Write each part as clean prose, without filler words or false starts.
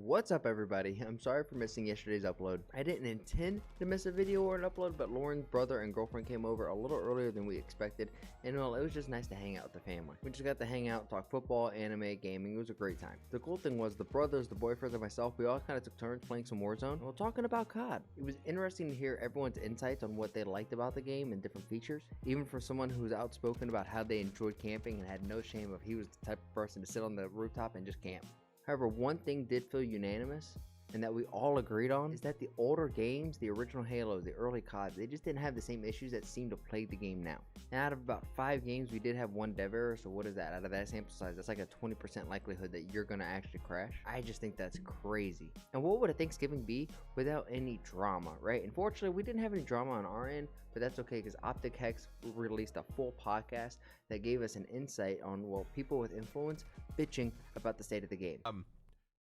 What's up, everybody? I'm sorry for missing yesterday's upload. I didn't intend to miss a video or an upload, but Lauren's brother and girlfriend came over a little earlier than we expected, and well, it was just nice to hang out with the family. We just got to hang out, talk football, anime, gaming. It was a great time. The cool thing was the brothers, the boyfriends, and myself, we all kind of took turns playing some Warzone and we're talking about COD. It was interesting to hear everyone's insights on what they liked about the game and different features, even for someone who was outspoken about how they enjoyed camping and had no shame if he was the type of person to sit on the rooftop and just camp. However, one thing did feel unanimous, and that we all agreed on, is that the older games, the original Halo, the early COD, they just didn't have the same issues that seem to plague the game now. And out of about 5 games, we did have one dev error, so what is that? Out of that sample size, that's like a 20% likelihood that you're gonna actually crash. I just think that's crazy. And what would a Thanksgiving be without any drama, right? Unfortunately, we didn't have any drama on our end, but that's okay because Optic Hex released a full podcast that gave us an insight on, well, people with influence bitching about the state of the game.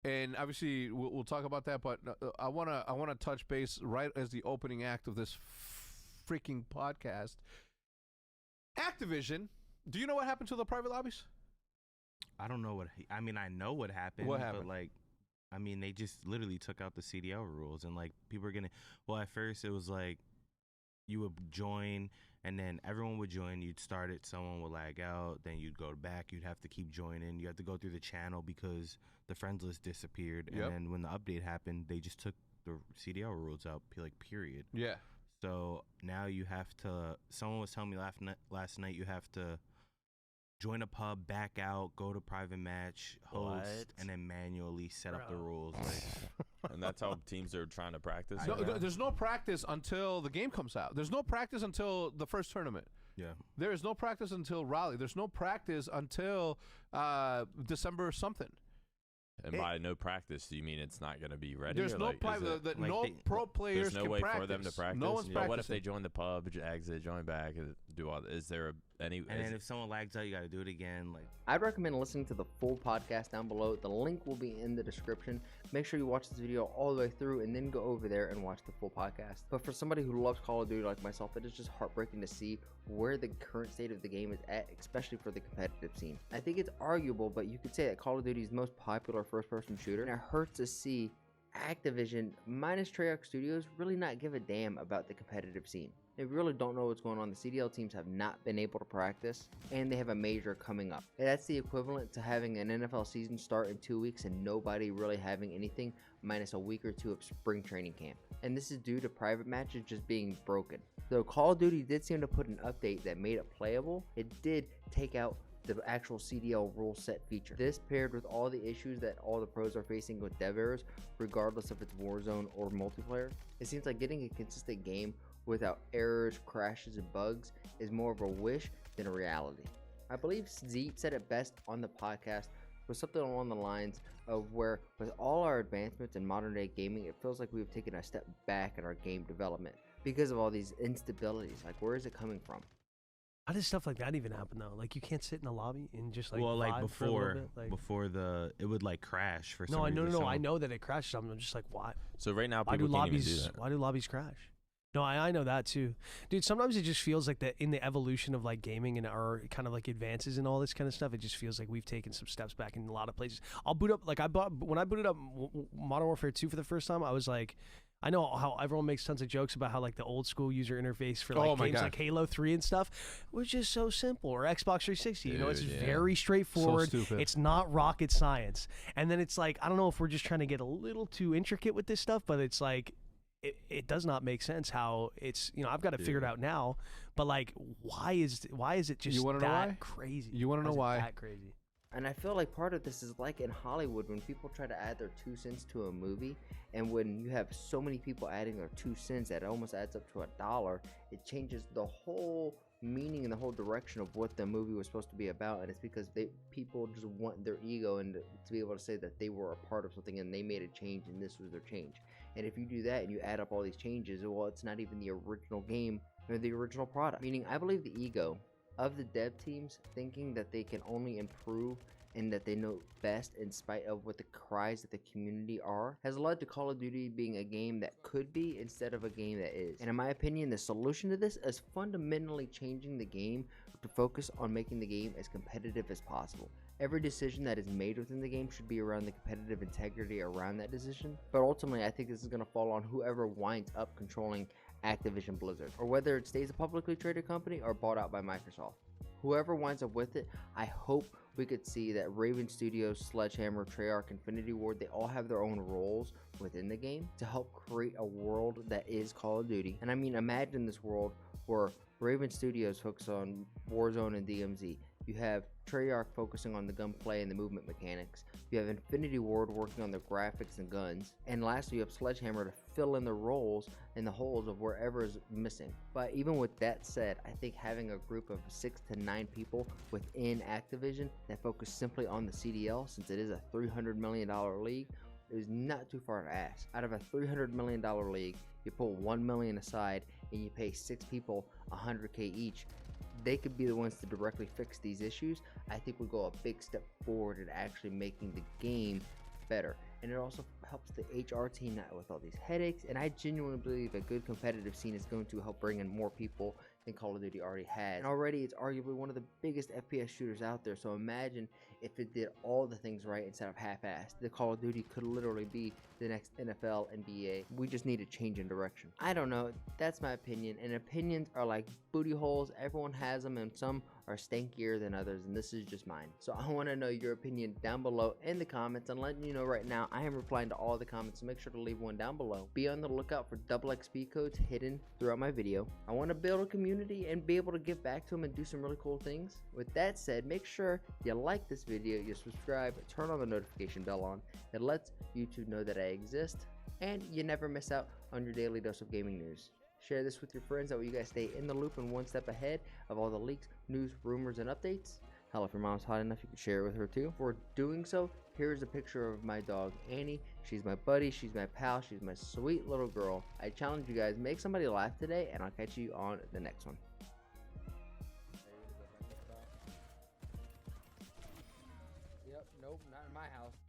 And obviously we'll talk about that, but I wanna touch base right as the opening act of this freaking podcast. Activision, do you know what happened to the private lobbies? I don't know what. I mean, I know what happened. What happened? But they just literally took out the CDL rules, and people are gonna. Well, at first it was like you would join, and then everyone would join. You'd start it, someone would lag out, then you'd go back. You'd have to keep joining. You have to go through the channel because the friends list disappeared. Yep. And then when the update happened, they just took the CDL rules out. Period. Yeah. So now you have to. Someone was telling me last night you have to join a pub, back out, go to private match, host, and then manually set up the rules. And that's how teams are trying to practice. No, there's no practice until the game comes out. There's no practice until the first tournament. Yeah. There is no practice until Raleigh. There's no practice until December something. And by no practice, do you mean it's not going to be ready? There's no pro players. There's no way practice. For them to practice. No one's practicing. What if they join the pub, exit, join back, do all? Is there any? And then if someone lags out, you got to do it again. I'd recommend listening to the full podcast down below. The link will be in the description. Make sure you watch this video all the way through and then go over there and watch the full podcast. But for somebody who loves Call of Duty like myself, it is just heartbreaking to see where the current state of the game is at, especially for the competitive scene. I think it's arguable, but you could say that Call of Duty is the most popular first-person shooter, and it hurts to see Activision minus Treyarch Studios really not give a damn about the competitive scene. They really don't know what's going on. The CDL teams have not been able to practice, and they have a major coming up. And that's the equivalent to having an NFL season start in 2 weeks and nobody really having anything minus a week or two of spring training camp. And this is due to private matches just being broken. Though Call of Duty did seem to put an update that made it playable, it did take out the actual CDL rule set feature. This paired with all the issues that all the pros are facing with dev errors, regardless if it's Warzone or multiplayer, it seems like getting a consistent game without errors, crashes, and bugs is more of a wish than a reality. I believe Zeep said it best on the podcast with something along the lines of where with all our advancements in modern day gaming, it feels like we've taken a step back in our game development because of all these instabilities. Like, where is it coming from? How does stuff like that even happen though? Like, you can't sit in the lobby and just before for a little bit? Before it would crash for some reason. No, I know that it crashes. I'm just like, why? So right now people can't even do that. Why do lobbies crash? No, I know that too, dude. Sometimes it just feels like that in the evolution of gaming and our kind of advances and all this kind of stuff. It just feels like we've taken some steps back in a lot of places. I'll boot up when I booted up Modern Warfare 2 for the first time. I was like, I know how everyone makes tons of jokes about how the old school user interface for games like Halo 3 and stuff was just so simple, or Xbox 360. Dude, it's very straightforward. So stupid. It's not rocket science. And then it's I don't know if we're just trying to get a little too intricate with this stuff, but it's it does not make sense how it's, I've got to figure it out now, but why is it just that crazy? You want to know why? That crazy. And I feel like part of this is like in Hollywood when people try to add their 2 cents to a movie, and when you have so many people adding their 2 cents that it almost adds up to $1, it changes the whole meaning and the whole direction of what the movie was supposed to be about. And it's because people just want their ego and to be able to say that they were a part of something and they made a change and this was their change. And if you do that and you add up all these changes, well, it's not even the original game or the original product. Meaning, I believe the ego of the dev teams thinking that they can only improve and that they know best in spite of what the cries of the community are has led to Call of Duty being a game that could be instead of a game that is. And in my opinion, the solution to this is fundamentally changing the game to focus on making the game as competitive as possible. Every decision that is made within the game should be around the competitive integrity around that decision, but ultimately I think this is going to fall on whoever winds up controlling Activision Blizzard, or whether it stays a publicly traded company or bought out by Microsoft. Whoever winds up with it, I hope we could see that Raven Studios, Sledgehammer, Treyarch, Infinity Ward, they all have their own roles within the game to help create a world that is Call of Duty. And I mean, imagine this world where Raven Studios focus on Warzone and DMZ. You have Treyarch focusing on the gunplay and the movement mechanics. You have Infinity Ward working on the graphics and guns. And lastly, you have Sledgehammer to fill in the roles and the holes of wherever is missing. But even with that said, I think having a group of 6 to 9 people within Activision that focus simply on the CDL, since it is a $300 million league, is not too far to ask. Out of a $300 million league, you pull $1 million aside and you pay 6 people $100K each. They could be the ones to directly fix these issues. I think we'll go a big step forward in actually making the game better. And it also helps the HR team out with all these headaches. And I genuinely believe a good competitive scene is going to help bring in more people than Call of Duty already has. And already it's arguably one of the biggest FPS shooters out there. So imagine if it did all the things right instead of half-assed. The Call of Duty could literally be the next NFL, NBA. We just need a change in direction. I don't know. That's my opinion. And opinions are like booty holes. Everyone has them, and some are stankier than others, and this is just mine. So I want to know your opinion down below in the comments, and letting you know right now I am replying to all the comments, so make sure to leave one down below. Be on the lookout for double XP codes hidden throughout my video. I want to build a community and be able to give back to them and do some really cool things. With that said, make sure you like this video, you subscribe, turn on the notification bell on. It lets YouTube know that I exist, and you never miss out on your daily dose of gaming news. Share this with your friends, that way you guys stay in the loop and one step ahead of all the leaks, news, rumors, and updates. Hell, if your mom's hot enough, you can share it with her too. For doing so, here's a picture of my dog, Annie. She's my buddy, she's my pal, she's my sweet little girl. I challenge you guys, make somebody laugh today, and I'll catch you on the next one. Yep, nope, not in my house.